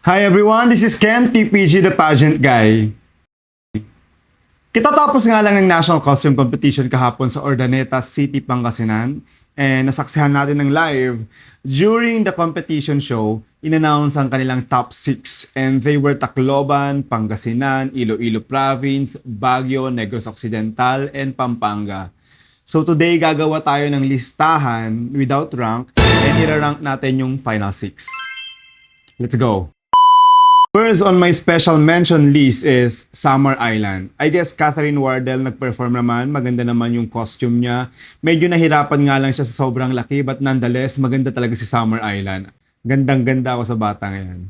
Hi everyone, this is Ken, TPG the Pageant Guy. Kitatapos nga lang ng National Costume Competition kahapon sa Urdaneta City, Pangasinan. And nasaksihan natin ng live. During the competition show, in-announce ang kanilang top 6. And they were Tacloban, Pangasinan, Iloilo Province, Baguio, Negros Occidental, and Pampanga. So today gagawa tayo ng listahan without rank and ira-rank natin yung final 6. Let's go! First on my special mention list is Summer Island. I guess Catherine Wardell nag-perform naman. Maganda naman yung costume niya. Medyo nahirapan nga lang siya sa sobrang laki but nonetheless, maganda talaga si Summer Island. Gandang-ganda ako sa bata ngayon.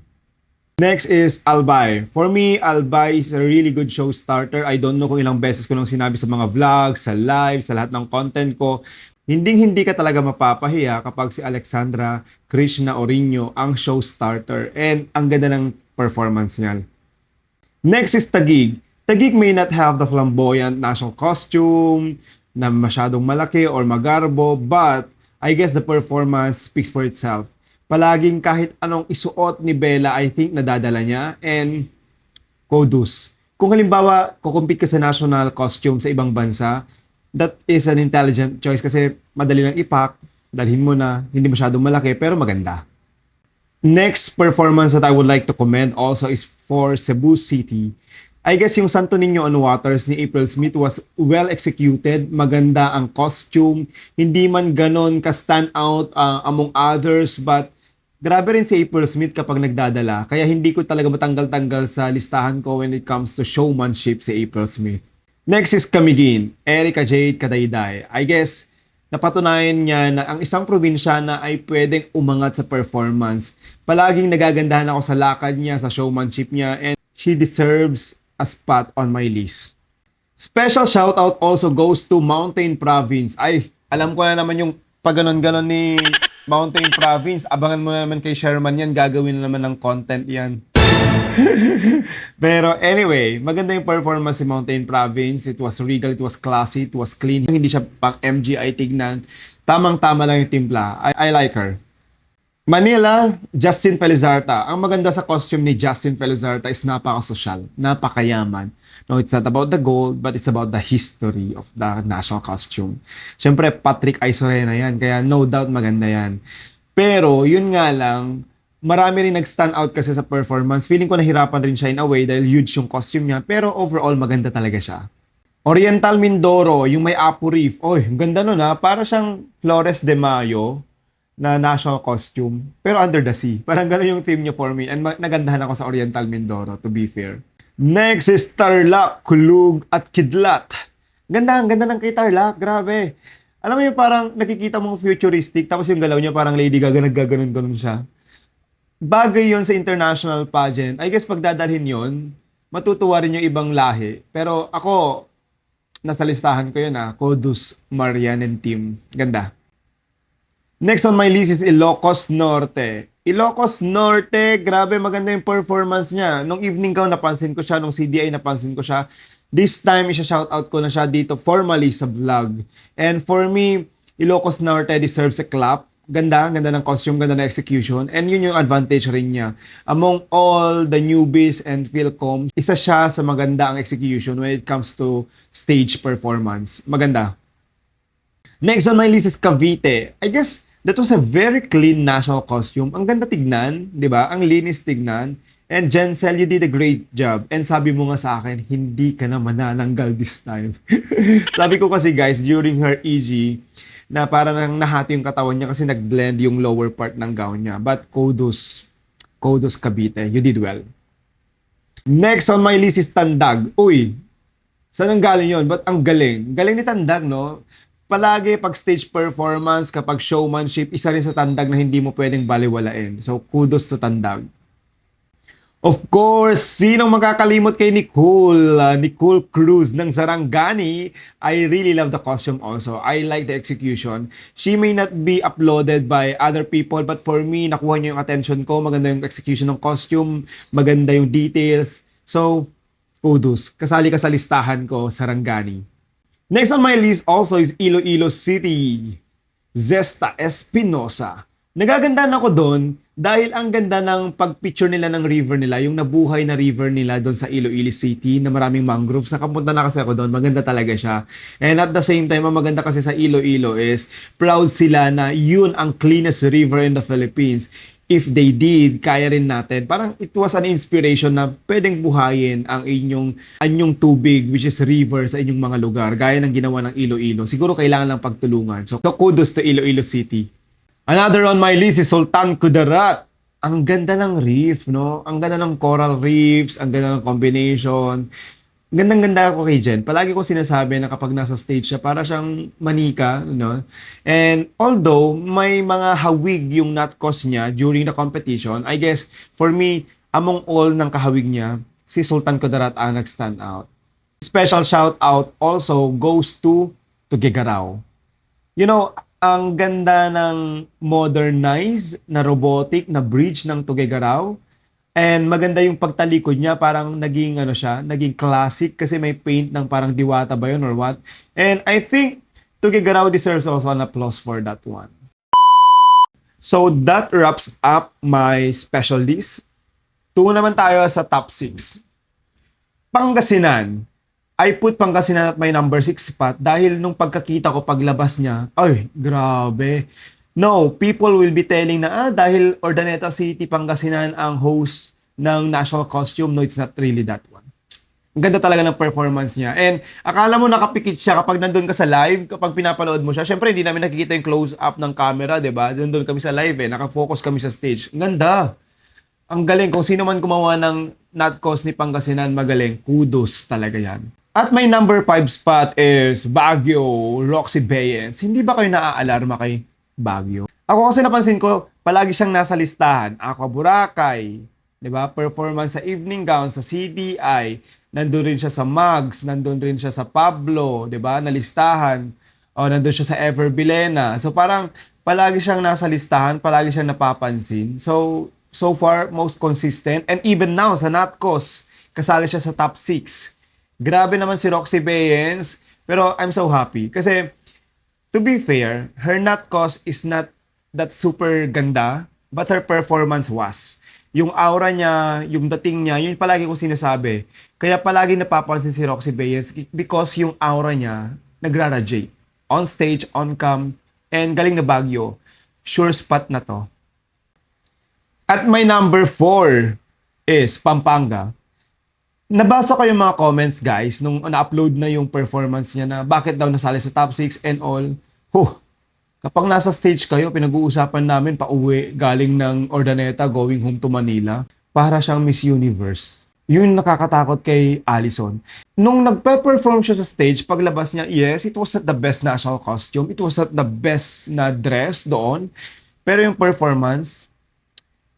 Next is Albay. For me, Albay is a really good show starter. I don't know kung ilang beses ko nang sinabi sa mga vlogs, sa live, sa lahat ng content ko. Hindi ka talaga mapapahiya kapag si Alexandra Krishna Orino ang show starter. And ang ganda ng performance niya. Next is Taguig. Taguig may not have the flamboyant national costume na masyadong malaki or magarbo, but I guess the performance speaks for itself. Palaging kahit anong isuot ni Bella, I think nadadala niya, and kudos. Kung halimbawa, kukumpit ka sa national costume sa ibang bansa, that is an intelligent choice kasi madali lang ipak, dalhin mo na, hindi masyadong malaki, pero maganda. Next performance that I would like to commend also is for Cebu City. I guess yung Santo Niño on Waters ni April Smith was well executed. Maganda ang costume. Hindi man ganon ka-stand out among others, but grabe rin si April Smith kapag nagdadala. Kaya hindi ko talaga matanggal-tanggal sa listahan ko when it comes to showmanship si April Smith. Next is Camiguin, Erica Jade Kadayday. I guess napatunayan niya na ang isang probinsyana ay pwedeng umangat sa performance. Palaging nagagandahan ako sa lakad niya, sa showmanship niya, and she deserves a spot on my list. Special shoutout also goes to Mountain Province. Ay, alam ko na naman yung pag ganon-ganon ni Mountain Province. Abangan mo na naman kay Sherman yan, gagawin na naman ng content yan. Pero anyway, maganda yung performance si Mountain Province. It was regal, it was classy, it was clean. Hindi siya pang MGI tignan. Tamang-tama lang yung timpla. I like her. Manila, Justin Felizarta. Ang maganda sa costume ni Justin Felizarta is napaka-social, napakayaman. No, it's not about the gold, but it's about the history of the national costume. Siyempre, Patrick Aisorena yan, kaya no doubt maganda yan. Pero, yun nga lang, marami rin nag-stand out kasi sa performance. Feeling ko nahirapan rin siya in a way dahil huge yung costume niya. Pero overall, maganda talaga siya. Oriental Mindoro, yung may Apo Reef. Oy, ganda nun ha. Para siyang Flores de Mayo na national costume. Pero under the sea. Parang gano'n yung theme niya for me. And nagandahan ako sa Oriental Mindoro, to be fair. Next is Tarlac, Kulug at Kidlat. Ganda ng kay Tarlac. Grabe. Alam mo yung parang nakikita mong futuristic. Tapos yung galaw niya parang Lady Gaga, naggaganon-ganon siya. Bagay yon sa international pageant. I guess pag dadalhin yon, matutuwa rin yung ibang lahi. Pero ako, nasa listahan ko yun Codus, Marian, and Team. Ganda. Next on my list is Ilocos Norte. Ilocos Norte, grabe maganda yung performance niya. Nung evening gown, napansin ko siya. Nung CDI, napansin ko siya. This time, isa-shoutout ko na siya dito formally sa vlog. And for me, Ilocos Norte deserves a clap. Ganda ng costume, ganda ng execution, and yun yung advantage rin niya. Among all the newbies and Philcom, isa siya sa maganda ang execution when it comes to stage performance. Maganda. Next on my list is Cavite. I guess that was a very clean national costume. Ang ganda tignan, di ba? Ang linis tignan. And Jensel, you did a great job. And sabi mo nga sa akin, hindi ka na manananggal this time. Sabi ko kasi guys, during her EG, na parang nahati yung katawan niya kasi nag-blend yung lower part ng gown niya. But kudos Cavite, you did well. Next on my list is Tandag. Uy, saan ang galing yun? But ang galing. Galing ni Tandag, no? Palagi pag stage performance, kapag showmanship, isa rin sa Tandag na hindi mo pwedeng baliwalain. So kudos to Tandag. Of course, sinong makakalimot kay Nicole? Nicole Cruz ng Sarangani. I really love the costume also. I like the execution. She may not be uploaded by other people, but for me, nakuha niya yung attention ko. Maganda yung execution ng costume. Maganda yung details. So, kudos. Kasali ka sa listahan ko, Sarangani. Next on my list also is Iloilo City. Zesta Espinosa. Nagagandahan ako doon Dahil ang ganda ng pag-picture nila ng river nila, yung nabuhay na river nila doon sa Iloilo City na maraming mangroves. Nakapunta na kasi ako doon, maganda talaga siya. And at the same time, ang maganda kasi sa Iloilo is proud sila na yun ang cleanest river in the Philippines. If they did, kaya rin natin. Parang it was an inspiration na pwedeng buhayin ang anyong tubig, which is river, sa inyong mga lugar. Gaya ng ginawa ng Iloilo. Siguro kailangan lang pagtulungan. So kudos to Iloilo City. Another on my list is Sultan Kudarat. Ang ganda ng reef, no? Ang ganda ng coral reefs, ang ganda ng combination. Gandang-ganda ako kay Jen. Palagi ko sinasabi na kapag nasa stage siya, para siyang manika, no? And although may mga hawig yung nut cost niya during the competition, I guess for me, among all ng kahawig niya, si Sultan Kudarat ang nag-stand out. Special shout out also goes to Tuguegarao. You know, ang ganda ng modernized na robotic na bridge ng Tuguegarao. And maganda yung pagtalikod niya, parang naging ano siya, naging classic kasi may paint ng parang diwata ba yun or what. And I think Tuguegarao deserves also an applause for that one. So that wraps up my special list. Tungo naman tayo sa top 6. Pangasinan. I put Pangasinan at my number 6 spot dahil nung pagkakita ko paglabas niya, ay, grabe. No, people will be telling na, dahil Urdaneta City, Pangasinan ang host ng national costume. No, it's not really that one. Ang ganda talaga ng performance niya. And akala mo nakapikit siya kapag nandun ka sa live, kapag pinapanood mo siya. Siyempre, hindi namin nakikita yung close-up ng camera, diba? Doon kami sa live nakafocus kami sa stage. Ang ganda. Ang galing. Kung sino man gumawa ng Natcos ni Pangasinan, magaling. Kudos talaga yan. At my number 5 spot is Baguio, Roxy Bayens. Hindi ba kayo naaalarma kay Baguio? Ako kasi napansin ko, palagi siyang nasa listahan. Aqua Boracay, di ba? Performance sa evening gown, sa CDI. Nandun rin siya sa Mugs, nandun rin siya sa Pablo, di ba? Na listahan. O, nandun siya sa Ever Bilena. So parang palagi siyang nasa listahan, palagi siyang napapansin. So far, most consistent. And even now, sa Natcos, kasali siya sa top 6. Grabe naman si Roxy Bayens, pero I'm so happy. Kasi, to be fair, her nut cost is not that super ganda, but her performance was. Yung aura niya, yung dating niya, yun palagi ko sinasabi. Kaya palagi napapansin si Roxy Bayens because yung aura niya nagra-radiate. On stage, on cam, and galing na Baguio. Sure spot na to. At my number 4 is Pampanga. Nabasa ko yung mga comments, guys, nung na-upload na yung performance niya na bakit daw nasali sa top 6 and all. Kapag nasa stage kayo, pinag-uusapan namin pauwi galing ng Urdaneta going home to Manila. Para siyang Miss Universe. Yun nakakatakot kay Allison. Nung nagpe-perform siya sa stage, paglabas niya, yes, it was not the best national costume. It was not the best na dress doon. Pero yung performance,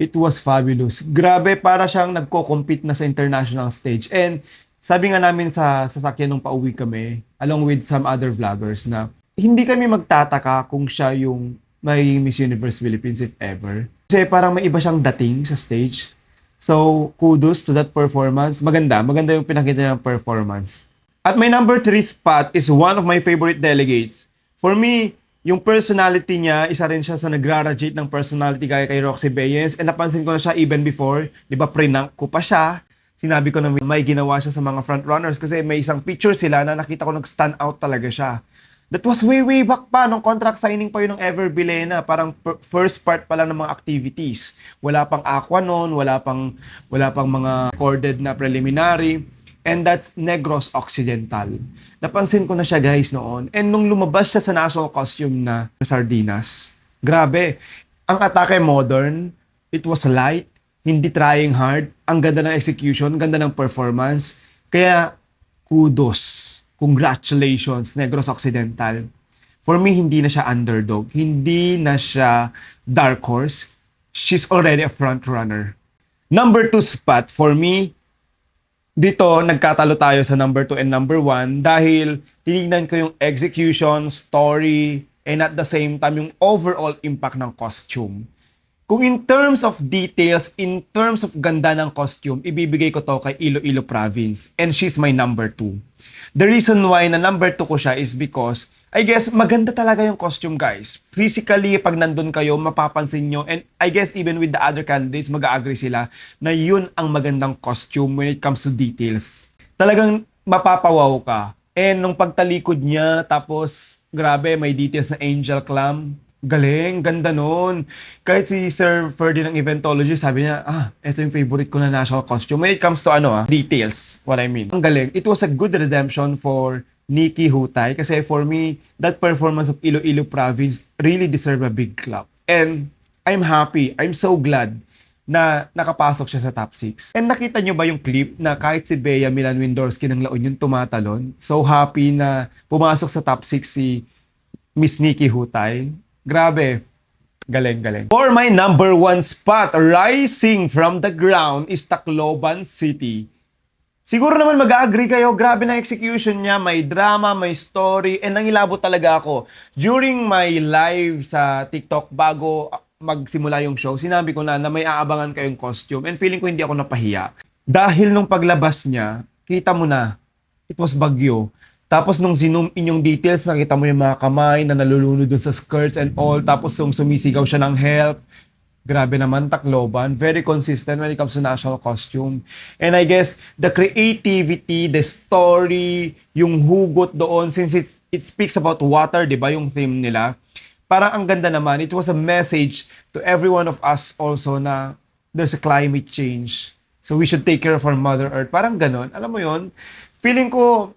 it was fabulous. Grabe, para siyang nagko-compete na sa international stage. And sabi nga namin sa sasakyan nung pauwi kami, along with some other vloggers, na hindi kami magtataka kung siya yung may Miss Universe Philippines if ever. Kasi parang may iba siyang dating sa stage. So, kudos to that performance. Maganda yung pinakita niya ng performance. At my number 3 spot is one of my favorite delegates. For me, yung personality niya, isa rin siya sa nagra-radiate ng personality gaya kay Roxy Bayens. And napansin ko na siya even before, di ba prank ko pa siya. Sinabi ko na may ginawa siya sa mga frontrunners kasi may isang picture sila na nakita ko nag-stand out talaga siya. That was way back pa, nung contract signing pa yun ng Ever Bilena. Parang first part pa lang ng mga activities. Wala pang aqua noon, wala pang mga recorded na preliminary. And that's Negros Occidental. Napansin ko na siya, guys, noon. And nung lumabas siya sa national costume na sardinas, grabe. Ang atake modern, it was light, hindi trying hard, ang ganda ng execution, ganda ng performance. Kaya, kudos. Congratulations, Negros Occidental. For me, hindi na siya underdog. Hindi na siya dark horse. She's already a front runner. Number 2 spot, for me, dito, nagkatalo tayo sa number 2 and number 1 dahil tinignan ko yung execution, story, and at the same time, yung overall impact ng costume. Kung in terms of details, in terms of ganda ng costume, ibibigay ko to kay Iloilo Province. And she's my number 2. The reason why na number 2 ko siya is because I guess maganda talaga yung costume, guys. Physically, pag nandun kayo, mapapansin nyo. And I guess even with the other candidates, mag-agree sila na yun ang magandang costume when it comes to details. Talagang mapapawaw ka. And nung pagtalikod niya, tapos grabe, may details na angel clam. Galing, ganda nun. Kahit si Sir Ferdy ng Eventology, sabi niya, ito yung favorite ko na national costume. When it comes to details, what I mean. Ang galing. It was a good redemption for Nikki Hutay kasi for me, that performance of Iloilo Province really deserve a big clap. And I'm happy, I'm so glad na nakapasok siya sa top 6. And nakita nyo ba yung clip na kahit si Bea Milan-Windorski ng La Union tumatalon? So happy na pumasok sa top 6 si Miss Nikki Hutay. Grabe. Galing, galing. For my number 1 spot, rising from the ground is Tacloban City. Siguro naman mag-agree kayo, grabe na execution niya, may drama, may story, and nangilabot talaga ako. During my live sa TikTok, bago magsimula yung show, sinabi ko na may aabangan kayong costume, and feeling ko hindi ako napahiya. Dahil nung paglabas niya, kita mo na, it was bagyo. Tapos nung zoom in yung details, nakita mo yung mga kamay na nalulunod dun sa skirts and all. Tapos nung sumisigaw siya ng help. Grabe naman, Tacloban. Very consistent when it comes to national costume. And I guess the creativity, the story, yung hugot doon, since it speaks about water, di ba, yung theme nila. Parang ang ganda naman. It was a message to every one of us also na there's a climate change. So we should take care of our Mother Earth. Parang ganon. Alam mo yon, feeling ko,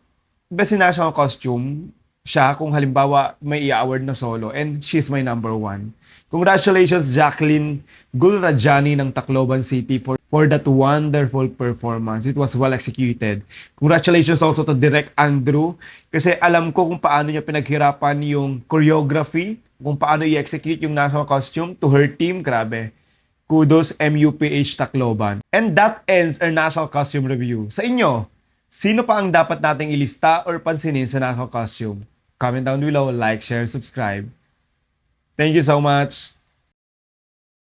best in national costume siya kung halimbawa may i-award na solo, and she's my number 1. Congratulations Jacqueline Gulrajani ng Tacloban City for that wonderful performance. It was well executed. Congratulations also to Direk Andrew kasi alam ko kung paano niya pinaghirapan yung choreography, kung paano i-execute yung national costume to her team. Grabe. Kudos MUPH Tacloban. And that ends our national costume review. Sa inyo, sino pa ang dapat nating ilista or pansinin sa national costume? Comment down below, like, share, subscribe. Thank you so much.